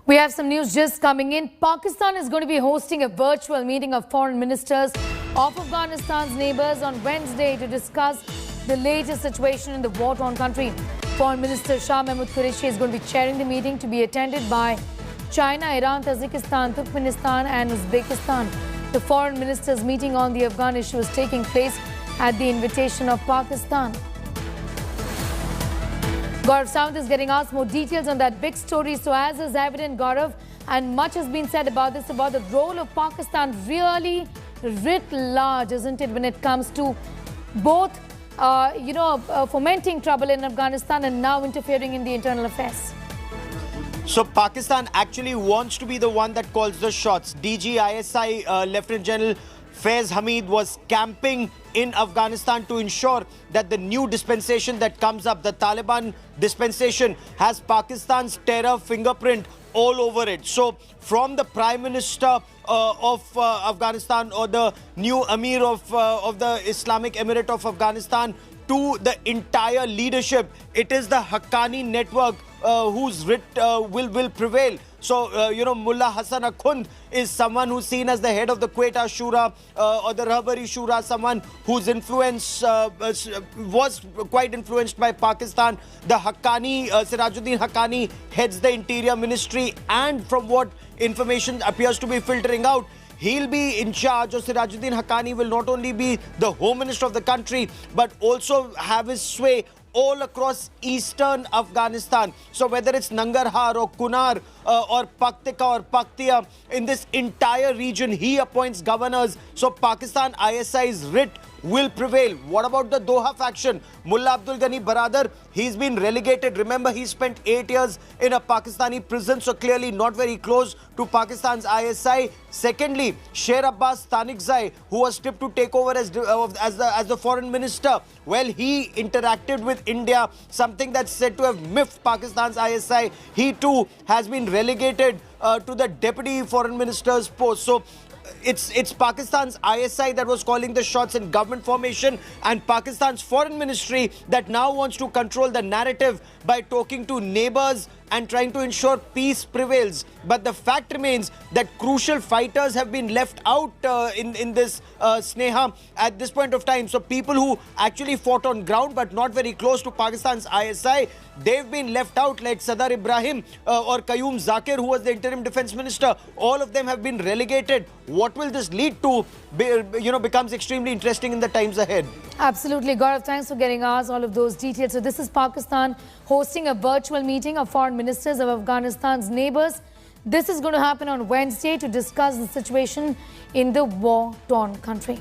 We have some news just coming in. Pakistan is going to be hosting a virtual meeting of foreign ministers of Afghanistan's neighbors on Wednesday to discuss the latest situation in the war-torn country. Foreign Minister Shah Mahmood Qureshi is going to be chairing the meeting, to be attended by China, Iran, Tajikistan, Turkmenistan and Uzbekistan. The foreign ministers' meeting on the Afghan issue is taking place at the invitation of Pakistan. Gaurav Sawant is getting us more details on that big story. So as is evident, Gaurav, and much has been said about this, about the role of Pakistan really writ large, isn't it, when it comes to both, fomenting trouble in Afghanistan and now interfering in the internal affairs. So Pakistan actually wants to be the one that calls the shots. DG ISI Lieutenant General Faiz Hamid was camping in Afghanistan to ensure that the new dispensation that comes up, the Taliban dispensation, has Pakistan's terror fingerprint all over it. So from the Prime Minister of Afghanistan, or the new Emir of the Islamic Emirate of Afghanistan, to the entire leadership, it is the Haqqani network whose writ will prevail. So, Mullah Hassan Akhund is someone who's seen as the head of the Quetta Shura or the Rahbari Shura, someone whose influence was quite influenced by Pakistan. The Haqqani, Sirajuddin Haqqani, heads the Interior Ministry, and from what information appears to be filtering out, he'll be in charge, or Sirajuddin Haqqani will not only be the Home Minister of the country, but also have his sway all across eastern Afghanistan. So whether it's Nangarhar or Kunar or Paktika or Paktia, in this entire region, he appoints governors. So Pakistan ISI's writ will prevail. What about the Doha faction? Mullah Abdul Ghani Baradar, he's been relegated. Remember, he spent 8 years in a Pakistani prison, so clearly not very close to Pakistan's ISI. Secondly, Sher Abbas Tanikzai, who was tipped to take over as the foreign minister, well, he interacted with India, something that's said to have miffed Pakistan's ISI. He too has been relegated to the deputy foreign minister's post. So it's Pakistan's ISI that was calling the shots in government formation, and Pakistan's foreign ministry that now wants to control the narrative by talking to neighbors and trying to ensure peace prevails. But the fact remains that crucial fighters have been left out in this Sneha at this point of time. So people who actually fought on ground but not very close to Pakistan's ISI, they've been left out, like Sadar Ibrahim or Qayyum Zakir, who was the interim defense minister. All of them have been relegated. What will this lead to, becomes extremely interesting in the times ahead. Absolutely. Gaurav, thanks for getting us all of those details. So this is Pakistan hosting a virtual meeting of foreign ministers of Afghanistan's neighbors. This is going to happen on Wednesday to discuss the situation in the war-torn country.